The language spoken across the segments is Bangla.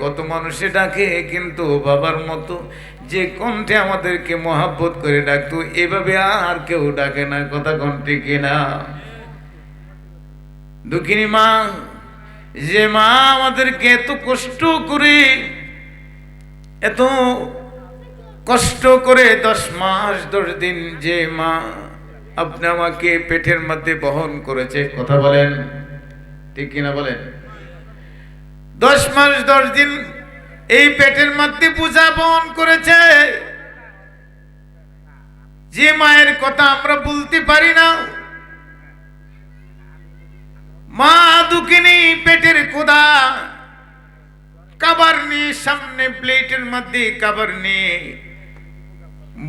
কত মানুষে ডাকে, কিন্তু বাবার মতো যে কণ্ঠে আমাদেরকে মহাব্বত করে ডাকতো এভাবে আর কেউ ডাকে না। কথা কণ্ঠে কিনা? দুঃখিনী মা, যে মা আমাদেরকে এত কষ্ট করে এত কষ্ট করে 10 মাস 10 দিন যে মা আপনি আমাকে পেটের মধ্যে বহন করেছে, কথা বলেন ঠিক কিনা বলেন? 10 মাস 10 দিন এই পেটের মধ্যে বোঝা বহন করেছে, যে মায়ের কথা আমরা বলতে পারি না। মা দুঃখিনী পেটের ক্ষুধা, খাবার নিয়ে সামনে প্লেটের মধ্যে খাবার নিয়ে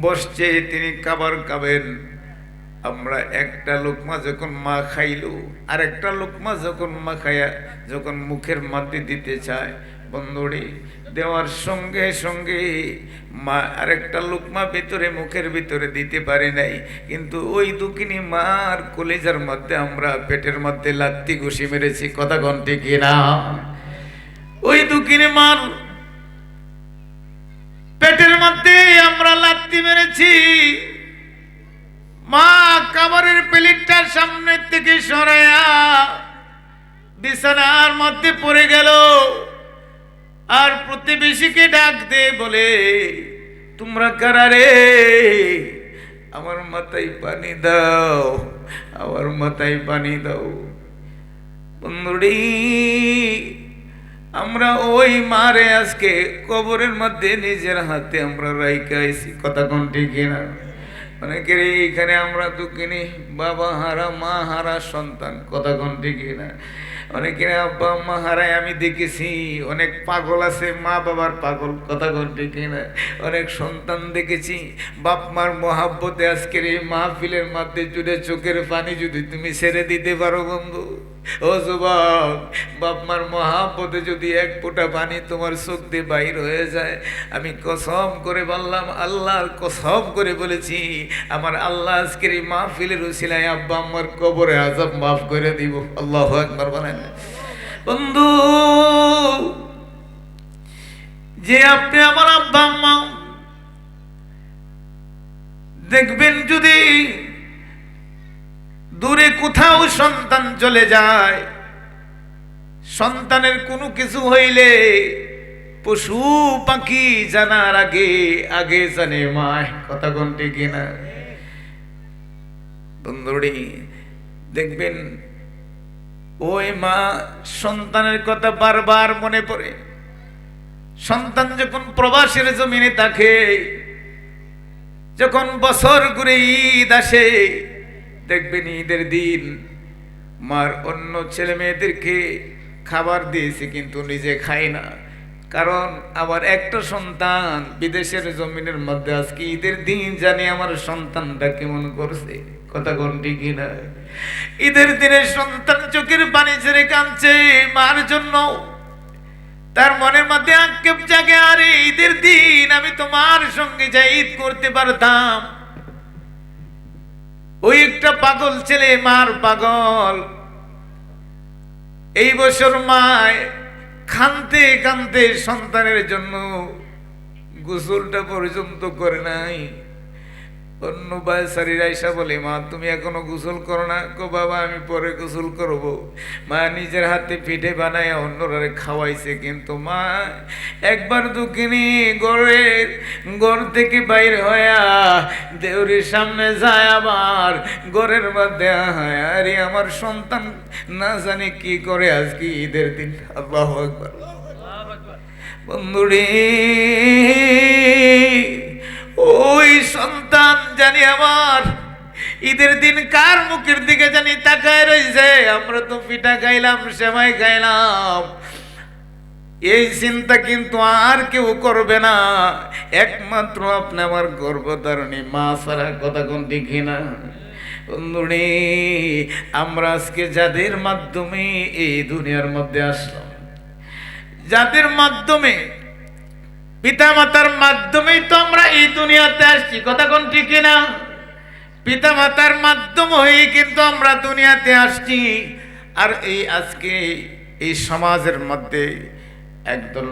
বসছে, তিনি খাবার খাবেন। আমরা একটা লোকমা যখন মা খাইলো, আর একটা লোকমা যখন মা খাইয়া যখন মুখের মধ্যে দিতে চায়, বন্ধুরে দেওয়ার সঙ্গে সঙ্গে মা আরেকটা লোকমা ভিতরে মুখের ভিতরে দিতে পারে নাই। কিন্তু ওই দুঃখিনী মার কলেজার মধ্যে আমরা পেটের মধ্যে লাত্তি ঘুষি মেরেছি। কথা ঘন্টে কিনা? ওই দুঃখিনী মার পেটের মধ্যে আমরা লাত্তি মেরেছি। মা খাবারের প্লেটটা সামনে থেকে সরাইয়া বিছানার মধ্যে পড়ে গেল, আর প্রতিবেশীকে ডাক দে বলে, তোমরা কারা রে? আমার মাথায় পানি দাও, আমার মাথায় পানি দাও। বন্ধুরি, আমরা ওই মারে আজকে কবরের মধ্যে নিজের হাতে আমরা রাইখা আইছি। কথা কোন ঠিক না? অনেকের এইখানে আমরা দুঃখিনী বাবা হারা মা হারা সন্তান। কথা কোন ঠিক না? অনেকের আব্বা মা হারায় আমি দেখেছি। অনেক পাগল আছে মা বাবার পাগল। কথা কোন ঠিক না? অনেক সন্তান দেখেছি বাপ মার মহাব্বতে আজকের এই মাহফিলের মধ্যে জুড়ে চোখের পানি যদি তুমি ছেড়ে দিতে পারো বন্ধু, ও যুবক, বাপ মার মহাব্বতে যদি এক ফোঁটা পানি তোমার চোখ দিয়ে বাইর হয়ে যায়, আমি কসম করে বললাম, আল্লাহর কসম করে বলেছি, আমার আল্লাহ আজকের এই মাহফিলের উসিলায় আব্বা আম্মার কবরে আযাব মাফ করে দিব। আল্লাহু আকবার বলেন। বন্ধু, যে আপনি আমার আব্বা আম্মা দেখবেন, যদি দূরে কোথাও সন্তান চলে যায়, সন্তানের কোনো কিছু হইলে পশু পাখি জানার আগে আগে জানে মা। কথা কোনটি কিনা? বন্ধুরি, দেখবেন ওই মা সন্তানের কথা বারবার মনে পড়ে। সন্তান যখন প্রবাসের জমিনে থাকে, যখন বছর ঘুরে ঈদ আসে, দেখবেন ঈদের দিন মার অন্য ছেলে মেয়েদেরকে খাবার দিয়েছে কিন্তু নিজে খায় না। কারণ আমার একটা সন্তান বিদেশের জমিনের মধ্যে আজকে ঈদের দিন জানি আমার সন্তানটা কেমন করছে। কথা কোনটি কিনা? ঈদের দিনে সন্তান চোখের পানি ছেড়ে কাঁদছে মার জন্য। তার মনের মধ্যে আক্ষেপ জাগে, আরে ঈদের দিন আমি তোমার সঙ্গে যাই ঈদ করতে পারতাম। ওই একটা পাগল ছেলে মার পাগল। এই বছর মায় কাঁদতে কাঁদতে সন্তানের জন্য গোসলটা পর্যন্ত করে নাই। অন্য বাচ্চারা এসে বলে, মা তুমি এখনো গোসল করো না? কো বাবা আমি পরে গোসল করব। মা নিজের হাতে পিঠে বানায় অন্যরা খাওয়াইছে, কিন্তু মা একবার দুঃখিনী ঘর থেকে বাইর হইয়া দেউরির সামনে যায়, আবার ঘরের মধ্যে হয়, আরে আমার সন্তান না জানি কি করে আজকে ঈদের দিন। আল্লাহু আকবার। বন্ধুরে, ওই সন্তান জানি আমার ঈদের দিন কার মুখের দিকে জানি তাকায় রয়েছে। আমরা তো পিঠা খাইলাম, সেমাই খাইলাম, এই চিন্তা কিন্তু আর কেউ করবে না, একমাত্র আপনি আমার গর্ভধারণী মা ছাড়া। কথা কোন ঠিক না? বন্ধুরে, আমরা আজকে যাদের মাধ্যমে এই দুনিয়ার মধ্যে আসলাম, যাদের মাধ্যমে পিতা মাতার মাধ্যমেই তো আমরা এই দুনিয়াতে আসছি। কথা কোন ঠিক না? পিতা মাতার মাধ্যম হয়ে কিন্তু আমরা দুনিয়াতে আসছি। আর এই আজকে এই সমাজের মধ্যে একদল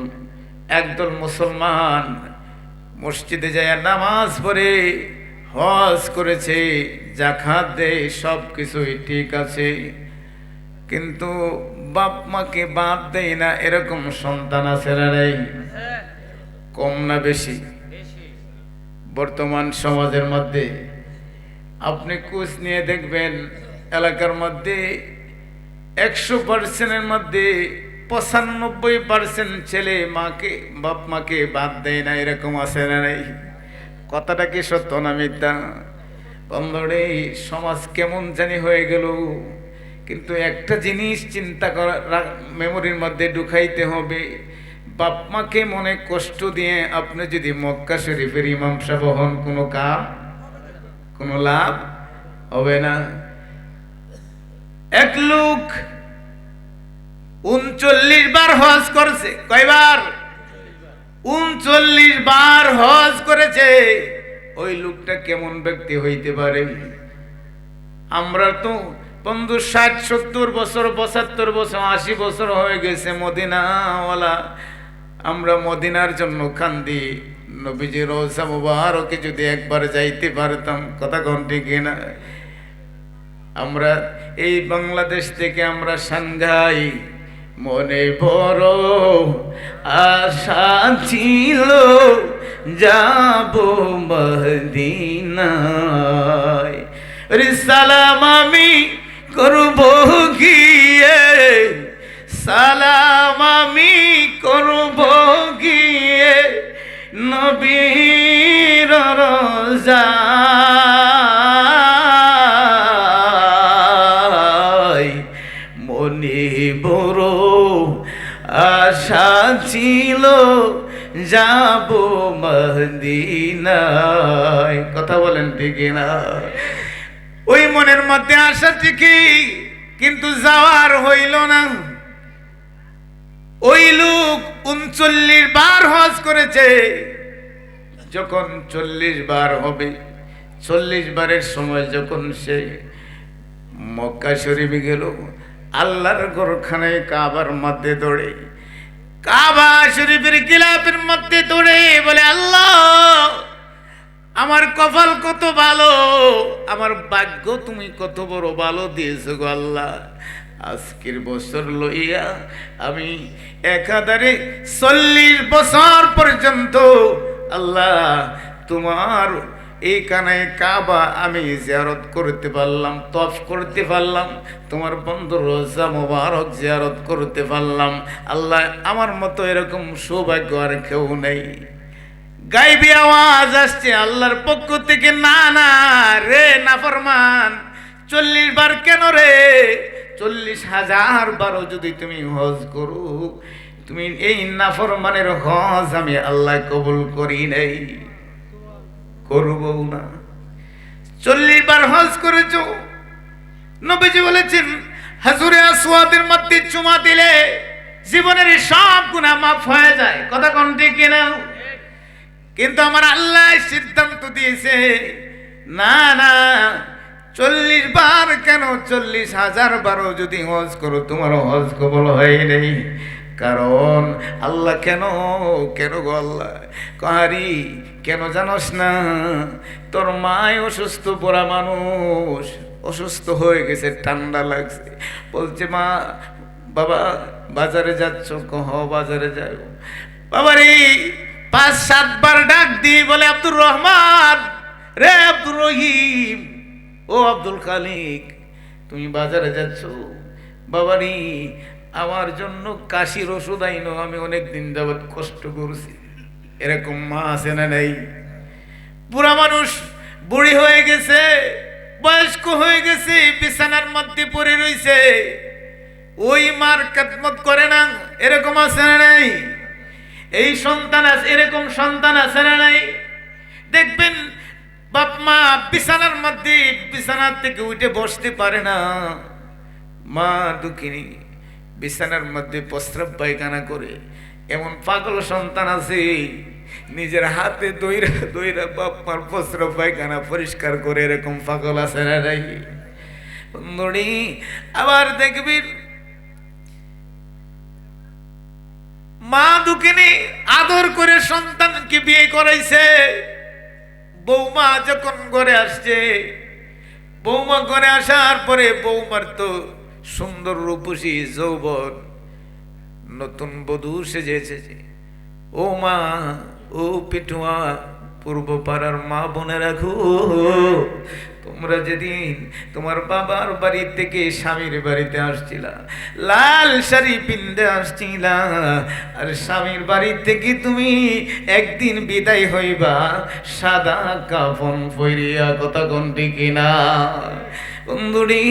একদল মুসলমান মসজিদে যায় নামাজ পড়ে, হজ করেছে, যাকাত দেয়, সব কিছুই ঠিক আছে, কিন্তু বাপ মাকে বাদ দেয় না, এরকম সন্তান আছে না নাই? কম না বেশি? বর্তমান সমাজের মধ্যে আপনি খোঁজ নিয়ে দেখবেন, এলাকার মধ্যে 100%-এর মধ্যে 95% ছেলে বাপ মাকে বাদ দেয় না, এরকম আছে না নাই? কথাটা কি সত্য না মিথ্যা? বন্ধুরে, সমাজ কেমন জানি হয়ে গেল। কিন্তু একটা জিনিস চিন্তা করা, মেমোরির মধ্যে ঢুকাইতে হবে, বাপ মাকে মনে কষ্ট দিয়ে আপনি যদি মক্কা শরীফের ইমাম সাহেব হন, কোনো লাভ হবে না। এক লোক 39 বার হজ করছে। কয়বার? 39 বার হজ করেছে। ওই লোকটা কেমন ব্যক্তি হইতে পারে? আমরা তো বন্ধু 60-70 বছর, 75 বছর, 80 বছর হয়ে গেছে মদিনাওয়ালা, আমরা মদিনার জন্য কান্দি। নবীজির রওজা মুবারকে যদি একবার যাইতে পারতাম, কথা কোন ঠিক না? আমরা এই বাংলাদেশ থেকে আমরা সাংঘাই, মনে বড় আশা ছিল যাব মদিনায়, সালাম আমি করব গিয়ে, সালাম আমি করব গিয়ে নবীর রওজায়, মনে বড় আশা ছিল যাব মদিনায়। কথা বলেন ঠিক না? ওই মনের মধ্যে আশা ঠিকই, কিন্তু যাওয়ার হইল না। ওই লোক 39 বার হজ করেছে। যখন 40 বার হবে, 40 বারের সময় যখন সে মক্কা শরীফে গেল, আল্লাহর ঘরখানায় কাবার মধ্যে দৌড়ে, কাবা শরীফের গিলাফের মধ্যে দৌড়ে বলে, আল্লাহ আমার কপাল কত ভালো, আমার ভাগ্য তুমি কত বড় ভালো দিয়েছো গো আল্লাহ। আজকের বছর লইয়া আমি একাধারে 40 বছর পর্যন্ত আল্লাহ তোমার এই কানায় কাবা আমি জিয়ারত করতে পারলাম, তফ করতে পারলাম, তোমার বন্ধু রওজা মোবারক জিয়ারত করতে পারলাম। আল্লাহ আমার মতো এরকম সৌভাগ্য আর কেউ নেই। গাইবি আওয়াজ আসছে আল্লাহর পক্ষ থেকে, না না রে নাফরমান, 40 বার কেন রে? 40,000 বারও যদি তুমি হজ করো, তুমি এই নাফরমানের হজ আমি আল্লাহ কবুল করি নাই, করবো না। 40 বার হজ করেছো। নবীজি বলেছেন, হাজরে আসওয়াদের মধ্যে চুমা দিলে জীবনের সব গুনাহ মাফ হয়ে যায়। কথা কোন ঠিক না? কিন্তু আমার আল্লাহ সিদ্ধান্ত দিয়েছে, না না 40 বার কেন, 40,000 বারও যদি হজ করো তোমার হজ কবুল হয় নাই। কারণ আল্লাহ কেন গো আল্লাহ কারি কেন জানোস না? তোর মায় অসুস্থ, পোড়া মানুষ, অসুস্থ হয়ে গেছে, ঠান্ডা লাগছে, বলছে মা বাবা বাজারে যাচ্ছ? কহ বাজারে যাও। বাবারে 5-7 বার ডাক দিয়ে বলে, আব্দুর রহমান রে, আব্দুর রহিম, ও আব্দুল খালিক, তুমি বাজারে যাচ্ছ? বাবারি আমার জন্য কাশির ওষুধ আইনো, আমি অনেক দিন যাবৎ কষ্ট করছি। এরকম মা আছে না নাই? বুড়া মানুষ, বুড়ি হয়ে গেছে, বয়স্ক হয়ে গেছে, বিছানার মধ্যে পড়ে রইছে, ওই মার খেদমত করে না, এরকম আছে না নাই? এই সন্তান আছে, এরকম সন্তান আছে না নাই? দেখবেন বাপ মা বিছানার মধ্যে, বিছানার থেকে উঠে বসতে পারে না, মা দুঃখিনী বিছানার মধ্যে প্রস্রাব পায়খানা করে। এমন পাগল সন্তান আছে, নিজের হাতে দইরা দইরা বাপ মার প্রস্রাব পায়খানা পরিষ্কার করে, এরকম পাগল আছে না নাই? আবার দেখবি মা দুঃখিনী আদর করে সন্তানকে বিয়ে করাইছে। বৌমা যখন ঘরে আসছে, বৌমা ঘরে আসার পরে বৌমার তো সুন্দর রূপসী যৌবন, নতুন বধূ সেজে এসেছে। ও মা, ও পিঠুয়া, পূর্ব পাড়ার মা বোনে রাখো, তোমরা যেদিন তোমার বাবার বাড়ি থেকে স্বামীর বাড়িতে আসছিলা, লাল শাড়ি পিন্দে আসছিলা, আর স্বামীর বাড়ি থেকে তুমি একদিন বিদায় হইবা সাদা কাফন পরিয়া, কথা কোনটি কিনা বন্ধুরি?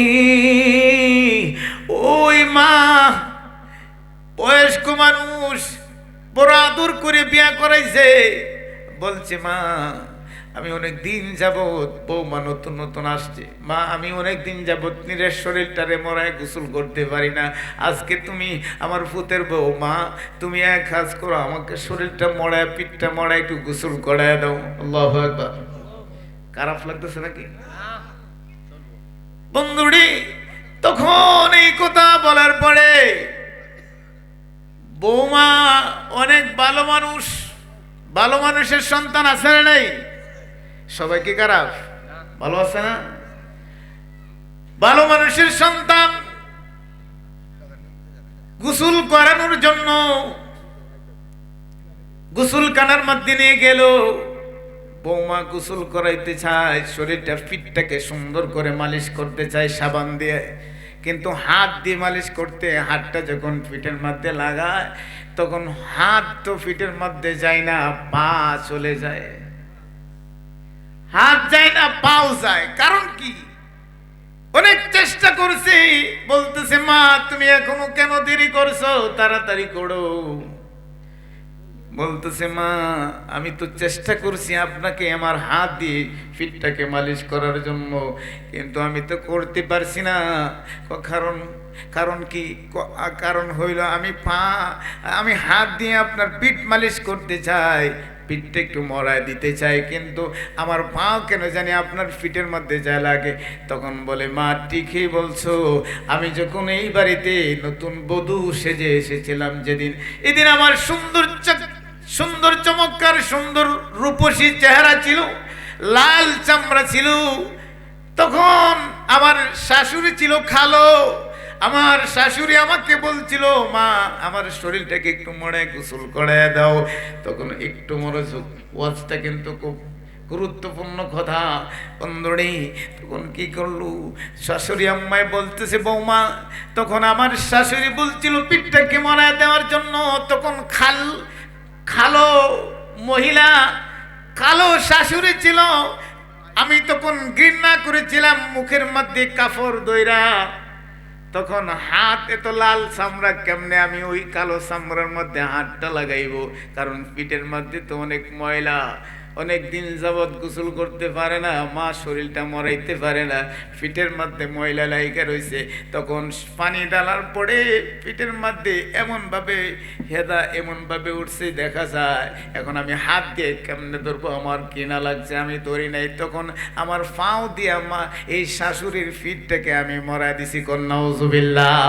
ওই মা বয়স্ক মানুষ, বড় আদর করে বিয়া করাইছে, বলছে মা আমি অনেক দিন যাবত, বৌমা নতুন নতুন আসছে, মা আমি অনেক দিন যাবত নিজের শরীরটারে মরায় গোসল করতে পারি না, আজকে তুমি আমার ফুতের বউ, মা তুমি এক কাজ করো, আমাকে শরীরটা মরায়, পিঠটা মরায় একটু গোসল করায় দাও। আল্লাহু আকবার। খারাপ লাগতেছে নাকি বন্ধুরি? তখন এই কথা বলার পরে বৌমা অনেক ভালো মানুষ, ভালো মানুষের সন্তান আছে না নাই? সবাই কি খারাপ? ভালো আছে না? ভালো মানুষের সন্তান গোসল করানোর জন্য গোসলখানার মধ্যে নিয়ে গেল। বৌমা গোসল করাইতে চায়, শরীরটা পিঠটাকে সুন্দর করে মালিশ করতে চায় সাবান দিয়ে, কিন্তু হাত দিয়ে মালিশ করতে, হাতটা যখন পিঠের মধ্যে লাগায় তখন হাত তো পিঠের মধ্যে যায় না, পা চলে যায়। হাত যায় না, পাও যায়। কারণ কি? অনেক চেষ্টা করছি, বলতেছে মা তুমি এখনো কেন দেরি করছো, তাড়াতাড়ি করো। বলতেছে মা আমি তো চেষ্টা করছি আপনাকে আমার হাত দিয়ে পিঠটাকে মালিশ করার জন্য, কিন্তু আমি তো করতে পারছি না। কারণ কারণ কি? কারণ হইল আমি হাত দিয়ে আপনার পিঠ মালিশ করতে চাই, পিঠটা একটু মরায় দিতে চাই, কিন্তু আমার পাও কেন জানি আপনার পিঠের মধ্যে যা লাগে। তখন বলে মা ঠিকই বলছো, আমি যখন এই বাড়িতে নতুন বধূ সেজে এসেছিলাম, এদিন আমার সুন্দর চমৎকার সুন্দর রূপসী চেহারা ছিল, লাল চামড়া ছিল, তখন আমার শাশুড়ি ছিল খালো। আমার শাশুড়ি আমাকে বলছিল মা আমার শরীরটাকে একটু মরায় গোসল করায় দাও। তখন একটু মনোযোগ, ওয়াজটা কিন্তু খুব গুরুত্বপূর্ণ কথা বন্ধুরে। তখন কি করলু, শাশুড়ি আম্মায় বলতেছে বৌমা, তখন আমার শাশুড়ি বলছিল পিঠটাকে মরায় দেওয়ার জন্য। তখন খালো মহিলা, কালো শাশুড়ি ছিল। আমি তখন ঘৃণা করেছিলাম, মুখের মধ্যে কাপড় দইরা। তখন হাত এত লাল চামড়া, কেমনে আমি ওই কালো চামড়ার মধ্যে হাতটা লাগাইব? কারণ পিঠের মধ্যে তো অনেক ময়লা, অনেক দিন যাবৎ গোসল করতে পারে না, মা শরীরটা মরাইতে পারে না, পিঠের মধ্যে ময়লা লাইকা রয়েছে। তখন পানি ডালার পরে পিঠের মধ্যে এমনভাবে হেদা এমনভাবে উঠছে দেখা যায়। এখন আমি হাত দিয়ে কেমনে ধরবো, আমার কিনা লাগছে, আমি ধরি নাই। তখন আমার পাও দিয়ে মা এই শাশুড়ির পিঠটাকে আমি মরাই দিছি। নাউজুবিল্লাহ।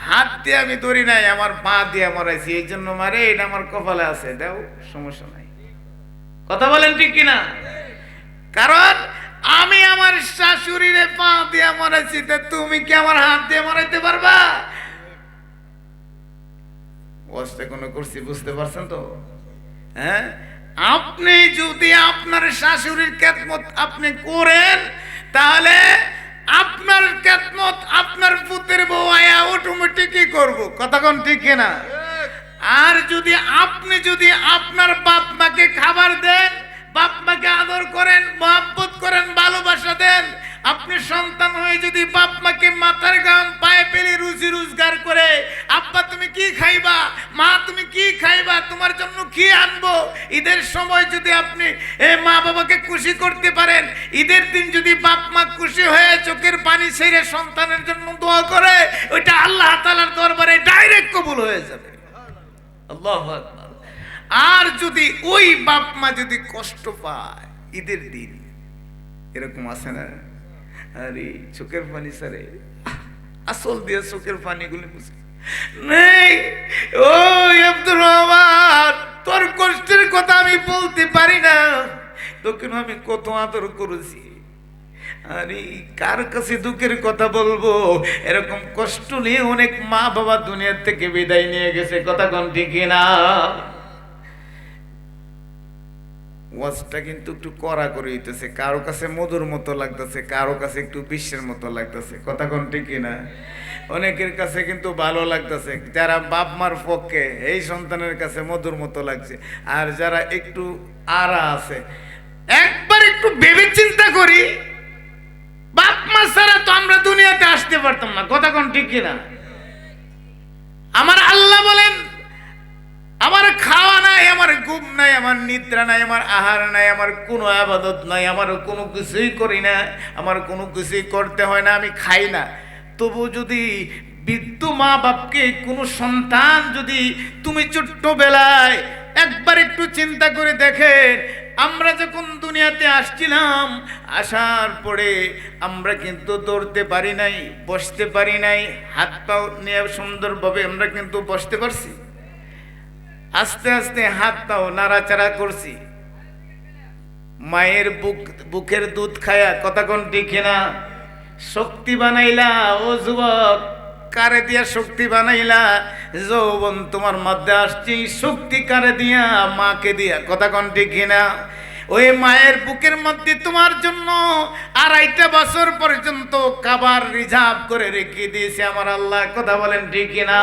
হাত দিয়ে আমি ধরি নাই, আমার পা দিয়ে মরাইছি। এই জন্য মারে, এটা আমার কপালে আছে, দাও সমস্যা নাই। কথা বলেন ঠিক কিনা? কারণ আমি আমার শাশুড়ির পা দিয়ে মরাইছি, তা তুমি কি আমার হাত দিয়ে মরাইতে পারবা? ওয়াজটা কোনো করছি, বুঝতে পারছেন তো? হ্যাঁ, আপনি যদি আপনার শাশুড়ির খেদমত আপনি করেন, তাহলে আপনার খেদমত আপনার পুত্রের বউ আয়া অটোমেটিকই করবো। কথা কোন ঠিক কিনা? আর আপনি যদি আপনার বাপ মাকে খাবার দেন, বাপ মাকে আদর করেন, মহব্বত করেন, ভালোবাসা দেন, আপনি সন্তান হয়ে যদি বাপ মাকে মাথার ঘাম পায়ে পেলে রুজি রোজগার করে, আব্বা তুমি কি খাইবা, মা তুমি কি খাইবা, তোমার জন্য কি আনবো, ঈদের সময় যদি আপনি মা বাবাকে খুশি করতে পারেন, ঈদের দিন যদি বাপ মা খুশি হয়ে চোখের পানি ছেড়ে সন্তানের জন্য দোয়া করে, ওইটা আল্লাহ তাআলার দরবারে ডাইরেক্ট কবুল হয়ে যাবে। আল্লাহু আকবার। আর যদি ওই বাপ মা যদি কষ্ট পায় ঈদের দিন, এরকম আছে না, আরে চোখের পানি সারে আসল দিয়ে চোখের পানিগুলি মুছে, নেই। ও আব্দুর রহমান, তোর কষ্টের কথা আমি বলতে পারি না, তোকে আমি কত আদর করেছি, আরে কার কাছে দুঃখের কথা বলবো? এরকম কষ্ট নিয়ে অনেক মা বাবা দুনিয়ার থেকে বিদায় নিয়ে গেছে, কথা কোন ঠিক না? ওয়াজটা কিন্তু একটু কড়া করে দিতেছে, কারো কাছে মধুর মতো লাগতেছে, কারো কাছে একটু বিশ্বের মতো লাগতেছে, কথা কোন ঠিক না? অনেকের কাছে কিন্তু ভালো লাগতেছে, যারা বাপ মার পক্ষে এই সন্তানের কাছে মধুর মতো লাগছে, আর যারা একটু আড়া আছে, একবার একটু ভেবে চিন্তা করি, বাপ মা ছাড়া তো আমরা দুনিয়াতে আসতে পারতাম না, কথা কোন ঠিক কিনা? আমার আল্লাহ বলেন, আমার খাওয়া নাই, আমার ঘুম নাই, আমার নিদ্রা নাই, আমার আহার নাই, আমার কোনো আবাদত নাই, আমার কোনো কিছুই করি না, আমার কোনো কিছুই করতে হয় না, আমি খাই না। তবু যদি বৃদ্ধ মা বাপকে কোনো সন্তান, যদি তুমি ছোট্টবেলায় একবার একটু চিন্তা করে দেখেন, আমরা যখন দুনিয়াতে আসছিলাম, আসার পরে আমরা কিন্তু দৌড়তে পারি নাই, বসতে পারি নাই, হাত পাও নিয়ে সুন্দরভাবে আমরা কিন্তু বসতে পারছি, আস্তে আস্তে হাত পাও নাড়াচাড়া করছি, মায়ের বুকের দুধ খায়া, কথা কোন ঠিক না? শক্তি বানাইলা। ও যুবক, কারে দিয়া শক্তি বানাইলা? যৌবন তোমার মধ্যে আসছি, শক্তি কারে দিয়া? মাকে দিয়া, কথা কোন ঠিক না? ওই মায়ের বুকের মধ্যে তোমার জন্য 2.5 বছর পর্যন্ত খাবার রিজার্ভ করে রেখে দিয়েছে আমার আল্লাহ, কথা বলেন ঠিক না?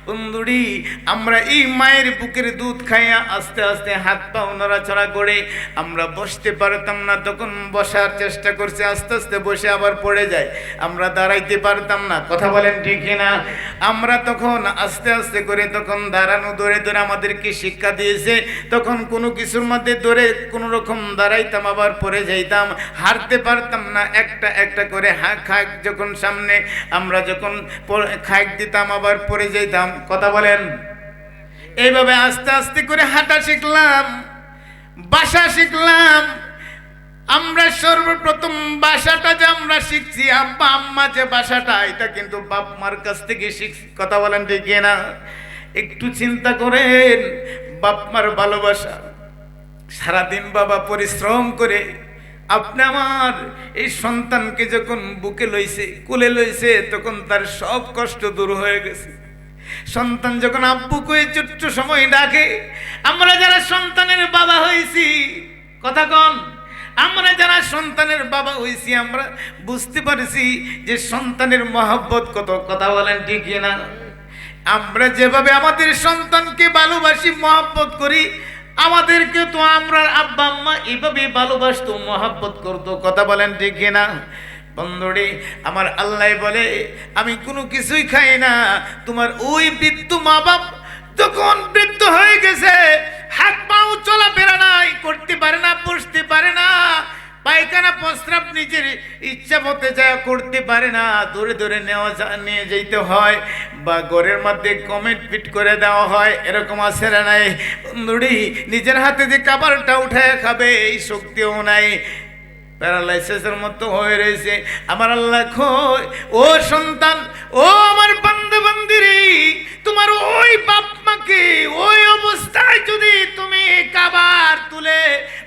বন্ধুরি, আমরা এই মায়ের বুকের দুধ খাইয়া আস্তে আস্তে হাত পা নড়াচড়া করে আমরা বসতে পারতাম না, তখন বসার চেষ্টা করছে, আস্তে আস্তে বসে আবার পড়ে যায়, আমরা দাঁড়াইতে পারতাম না, কথা বলেন ঠিক না? আমরা তখন আস্তে আস্তে করে তখন দাঁড়ানো, ধরে ধরে আমাদেরকে শিক্ষা দিয়েছে, তখন কোনো কিছুর মধ্যে ধরে কোনো রকম দাঁড়াইতাম, আবার পড়ে যাইতাম, হারতে পারতাম না, একটা একটা করে খাক যখন সামনে আমরা যখন খাক দিতাম আবার পড়ে যাইতাম, কথা বলেন। এইভাবে আস্তে আস্তে করে হাঁটা শিখলাম, বাসা শিখলাম। আমরা সর্বপ্রথম বাসাটা যে আমরা শিখছি, আব্বা আম্মা যে বাসাটা, এটা কিন্তু বাপ মার কাছ থেকে শিখছি, কথা বলেন ঠিক না? একটু চিন্তা করেন, বাপ মার ভালোবাসা, সারাদিন বাবা পরিশ্রম করে আপনি আমার এই সন্তানকে যখন বুকে লইছে, কোলে লইছে, তখন তার সব কষ্ট দূর হয়ে গেছে। সন্তান যখন আব্বু কয়ে ছোট্ট সময় ডাকে, আমরা যারা সন্তানের বাবা হয়েছি, কথা কন, আমরা যারা সন্তানের বাবা হয়েছি, আমরা বুঝতে পারছি যে সন্তানের মহব্বত কত, কথা বলেন ঠিক না? আমরা যেভাবে আমাদের সন্তানকে ভালোবাসি, মহব্বত করি, আমাদেরকে তো আমরা আব্বা আম্মা এভাবে ভালোবাসতো, মহব্বত করতো, কথা বলেন ঠিক না? বন্ধুরে আমার আল্লাহ বলে, আমি কোনো কিছুই খাই না। তোমার ওই বৃদ্ধ মা বাপ যখন বৃদ্ধ হয়ে গেছে, হাত পাও চলাফেরা নাই, করতে পারে না, বসতে পারে না, পায়খানা প্রস্রাব নিজের ইচ্ছা মতে যা করতে পারে না, ধরে ধরে নিয়ে যেতে হয়, বা ঘরের মধ্যে কমেন্ট ফিট করে দেওয়া হয়, এরকম আছে না নাই? বন্ধুরি, নিজের হাতে যে খাবারটা উঠায় খাবে এই শক্তিও নাই, প্যারালাইসিসের মতো হয়ে রয়েছে। আমার আল্লাহ কয়, ও সন্তান, ও আমার বান্দা বান্দিরে, তোমার ওই বাপ মাকে ওই অবস্থায় যদি তুমি খাবার তুলে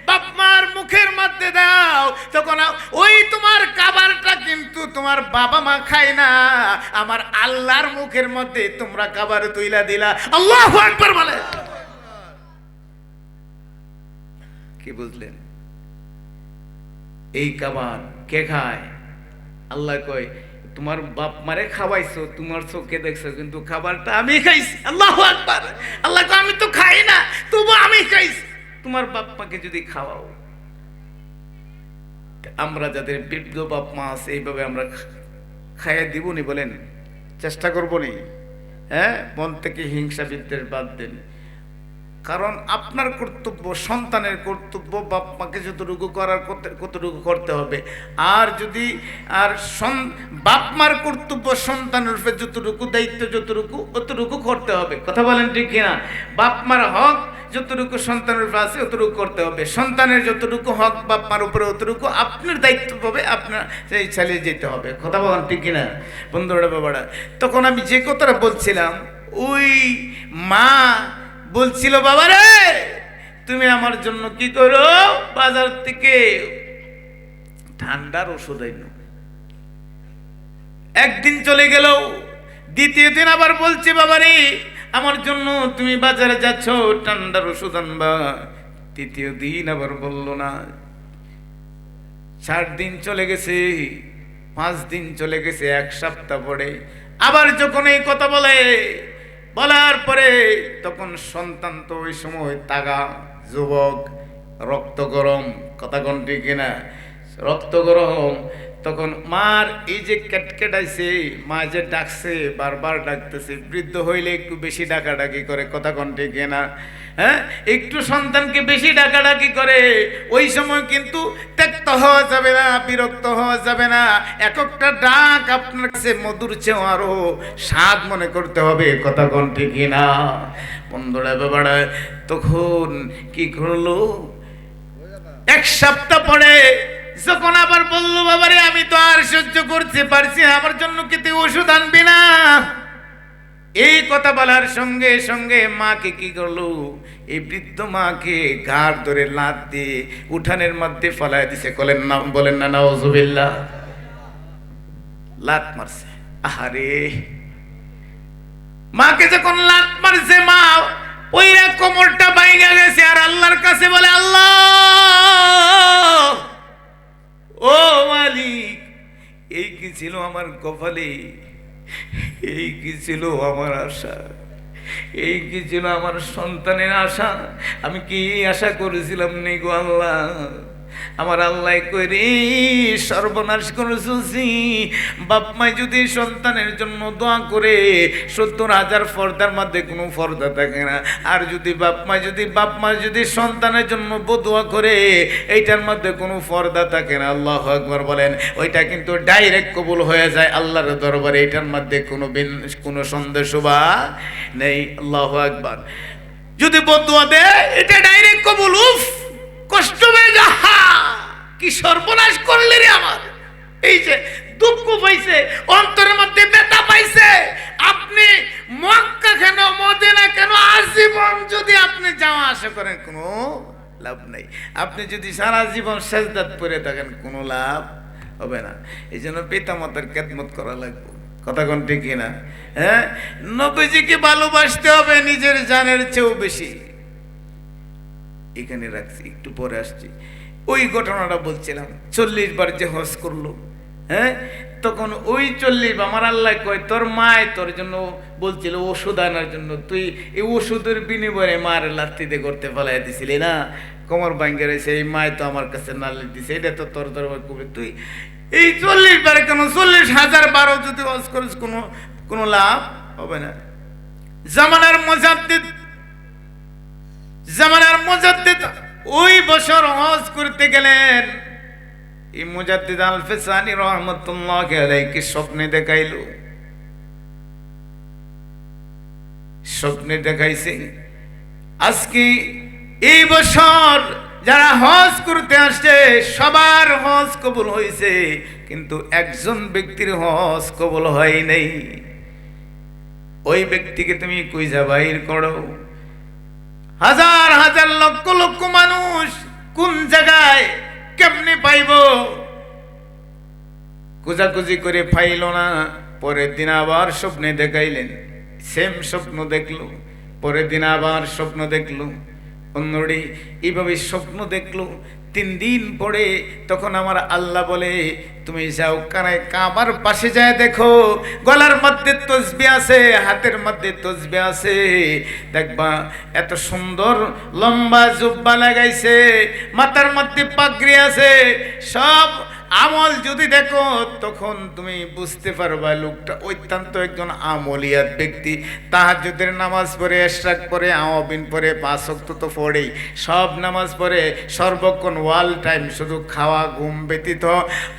বাপ মার মুখের মধ্যে দাও, তখন ওই তোমার খাবারটা কিন্তু তোমার বাবা মা খায় না, আমার আল্লাহর মুখের মধ্যে তোমরা খাবার তুইলা দিলা। আল্লাহু আকবার বলে। কি বুঝলেন? এই খাবার কে খায়? আল্লাহ কয়, তোমার বাপ মারে খাওয়াইছো, তোমার চোখে দেখছো, কিন্তু খাবারটা আমি খাইছি। আল্লাহু আকবার। আল্লাহ কয়, আমি তো খাই না, তবু আমি খাইছি। তোমার বাপ মাকে যদি খাওয়াও, আমরা যাদের বৃদ্ধ বাপ মা আছে, এইভাবে আমরা খাইয়ে দিব নি? বলেন, চেষ্টা করবো নি? হ্যাঁ, মন থেকে হিংসা বিদ্বেষ বাদ দেন। কারণ আপনার কর্তব্য, সন্তানের কর্তব্য, বাপ মাকে যতটুকু করার কতটুকু করতে হবে। আর যদি বাপ মার কর্তব্য সন্তানের উপরে যতটুকু দায়িত্ব, যতটুকু অতটুকু করতে হবে, কথা বলেন ঠিক কিনা? বাপ মার হক যতটুকু সন্তানের উপর আছে অতটুকু করতে হবে, সন্তানের যতটুকু হক বাপ মার উপরে অতটুকু আপনার দায়িত্ব পাবে, আপনার সেই চালিয়ে যেতে হবে। কথা বলেন ঠিক কিনা বন্ধুরা বাবারা? তখন আমি যে কথাটা বলছিলাম, ওই মা বলছিল, বাবারে তুমি আমার জন্য কি করো, বাজার থেকে ঠান্ডার ওষুধ আইনো। একদিন চলে গেল, দ্বিতীয় দিন আবার বলছে, বাবারে আমার জন্য তুমি বাজারে যাচ্ছ, ঠান্ডার ওষুধ আনবা। তৃতীয় দিন আবার বলল না। 4 দিন চলে গেছে, 5 দিন চলে গেছে, 1 সপ্তাহ পরে আবার যখন এই কথা বলার পরে তখন সন্তান তো ওই সময় তাগা যুবক, রক্ত গরম, কথা কোন ঠিক কিনা, রক্ত গরম। তখন মার এই যে কেটকেটাইছে, মা যে ডাকছে, বারবার ডাকতেছে, বৃদ্ধ হইলে একটু বেশি ডাকাডাকি করে, কথা কোন ঠিক কিনা, হ্যাঁ, একটু সন্তানকে বেশি ডাকাডাকি করে। ওই সময় কিন্তু ত্যক্ত হওয়া যাবে না, বিরক্ত হওয়া যাবে না। এক একটা ডাক আপনার কাছে মধুর চেয়েও আরো স্বাদ মনে করতে হবে, কথা কোন ঠিক কিনা বন্ধুরা বাবারা? তখন কি করলো, 1 সপ্তাহ পরে যখন আবার বললো, বাবারে আমি তো আর সহ্য করতে পারছি না, আমার জন্য কি তুই ওষুধ আনবি না? এই কথা বলার সঙ্গে সঙ্গে মাকে কি করলো, এই বৃদ্ধ মাকে ঘাড় ধরে লাথ দিয়ে উঠানের মধ্যে ফলায় দিছে। বলেন না নাউজুবিল্লাহ। লাথ মারছে। আহারে, মাকে যখন লাথ মারছে, মা ওই কোমরটা বাইঙ্গা গেছে, আর আল্লাহর কাছে বলে, আল্লাহ ও মালিক, এই কি ছিল আমার কপালে, এই কি ছিল আমার আশা, এই কি ছিল আমার সন্তানের আশা, আমি কি আশা করেছিলাম নেই গো আল্লাহ। আমার আল্লাহ কইরে সর্বনাশ করেছি। বাপ মাই যদি সন্তানের জন্য দোয়া করে 70,000 ফর্দার মধ্যে কোনো ফর্দা থাকে না, আর যদি বাপ মা যদি সন্তানের জন্য বদুয়া করে এইটার মধ্যে কোনো ফর্দা থাকে না, আল্লাহু আকবার বলেন, ওইটা কিন্তু ডাইরেক্ট কবুল হয়ে যায় আল্লাহর দরবারে। এটার মধ্যে কোনো সন্দেহ বা নেই। আল্লাহু আকবার। যদি বদুয়া দেয় এটা ডাইরেক্ট কবুল। উফ, কষ্ট হয়ে যা, কি সর্বনাশ করলে রে আমার। এই যে দুঃখ পাইছে, অন্তরের মধ্যে ব্যথা পাইছে। আপনি মক্কা কেন, মদিনা কেন, আজীবন যদি আপনি যাওয়া আসা করেন কোনো লাভ নাই। আপনি যদি সারা জীবন সেজদাত পড়ে থাকেন কোনো লাভ হবে না। এই জন্য পিতা মাতার খেদমত করা লাগবে, কথা কোন ঠিক কিনা? হ্যাঁ, নবীজিকে ভালোবাসতে হবে নিজের জানের চেয়েও বেশি। এখানে রাখছি, একটু পরে আসছি। ওই ঘটনাটা বলছিলাম, 40 বার যে হজ করলো, হ্যাঁ, তখন ওই 40 আমার আল্লাহ কয়, তোর মায় তোর জন্য বলছিল ওষুধ আনার জন্য, তুই এই ওষুধের বিনিময়ে মার লাত্তিতে করতে ফেলাই দিছিলি না, কোমর ভাঙ্গে রয়েছে, এই মায় তো আমার কাছে নালিশ দিছে, এটা তো তোর দরবার করবে। তুই এই 40 বার কেন, 40,000 বারও যদি হজ করিস কোনো লাভ হবে না। জামানার মুজাদ্দিদ ওই বছর হজ করতে গেলেন। এই মুজাদ্দিদ আল ফিসানি রাহমাতুল্লাহি আলাইহি স্বপ্নে দেখাইছে আজকে এই বছর যারা হজ করতে আসছে সবার হজ কবুল হয়েছে, কিন্তু একজন ব্যক্তির হজ কবুল হয় নাই। ওই ব্যক্তিকে তুমি খুঁজে বাইর করো। হাজার হাজার লক্ষ লক্ষ মানুষ কোন জায়গায় কেমনে পাইব, খোঁজাখুঁজি করে পাইল না। পরের দিন আবার স্বপ্নে দেখাইলেন, সেম স্বপ্ন দেখলো। পরের দিন আবার স্বপ্ন দেখলো, অন্যটি এইভাবে স্বপ্ন দেখলো। 3 দিন পরে তখন আমার আল্লাহ বলে, তুমি যাও কাবার পাশে যায় দেখো, গলার মধ্যে তসবিহ আছে, হাতের মধ্যে তসবিহ আছে, দেখবা এত সুন্দর লম্বা জুব্বা লাগাইছে, মাথার মধ্যে পাগড়ি আছে, সব আমল যদি দেখো তখন তুমি বুঝতে পারবা লোকটা অত্যন্ত একজন আমলিয়াত ব্যক্তি। তাহাজ্জুদের নামাজ পড়ে, ইশরাক পড়ে, আওয়াবিন পড়ে, 5 ওয়াক্ত তো পড়েই, সব নামাজ পড়ে, সর্বক্ষণ ওয়াল টাইম শুধু খাওয়া ঘুম ব্যতীত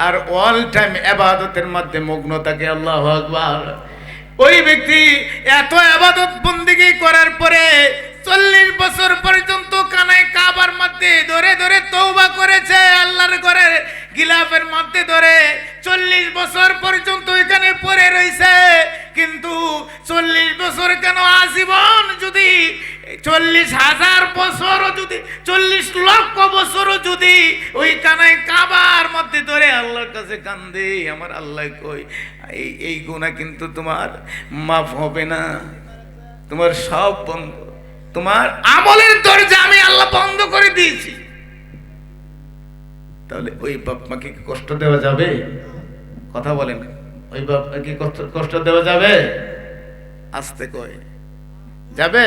আর ওয়াল টাইম ইবাদতের মধ্যে মগ্ন থাকে। আল্লাহু আকবার। ওই ব্যক্তি এত ইবাদত বন্দেগী করার পরে 40 বছর পর্যন্ত মধ্যে ধরে 40 বছর পর্যন্ত এখানে পড়ে রয়েছে, কিন্তু 40 বছর কেন, আজীবন যদি 40,000 বছরও যদি 40 লক্ষ বছরও যদি ওই কানাই কাবার মধ্যে ধরে আল্লাহর কাছে কান্দে, আমার আল্লাহ কই এই গুনাহ কিন্তু তোমার মাফ হবে না, তোমার সব বন্ধ, তোমার আমলের দরজা আমি আল্লাহ বন্ধ করে দিয়েছি। তাহলে ওই বাপ মাকে কি কষ্ট দেওয়া যাবে? কথা বলেন, ওই বাপ কি কষ্ট দেওয়া যাবে? আসতে কয় যাবে?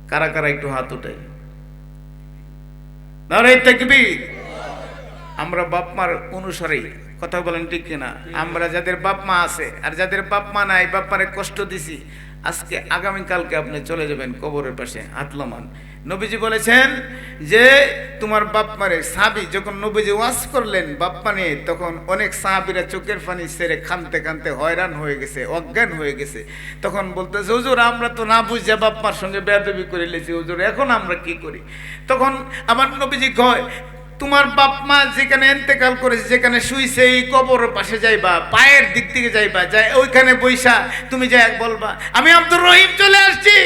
কারা কারা একটু হাত উঠাই। নারে তাকবীর। আমরা বাপ মার অনুসারী, কথা বলেন ঠিক কিনা? আমরা যাদের বাপ মা আছে আর যাদের বাপ মা নাই, বাপ মারে কষ্ট দিছি, আজকে আগামীকালকে আপনি চলে যাবেন কবরের পাশে, আতলমান। নবীজি বলেছেন যে তোমার বাপ মারে, সাহাবী যখন নবীজি ওয়াজ করলেন বাপ মা নিয়ে, তখন অনেক সাহাবীরা চোখের পানি ছেড়ে কাঁদতে কাঁদতে হয়রান হয়ে গেছে, অজ্ঞান হয়ে গেছে। তখন বলতেছে, হুজুর আমরা তো না বুঝে বাপ মার সঙ্গে বেয়াদবি করে লেছি, হুজুর এখন আমরা কি করি? তখন আমার নবীজি কয়, তোমার বাপ মা যেখানে ইন্তেকাল করেছে, যেখানে শুইছে, এই কবরের পাশে যাইবা, পায়ের দিক থেকে যাইবা, যাই ওইখানে বইসা তুমি যাই বলবা, আমি আব্দুর রহিম চলে আসছি,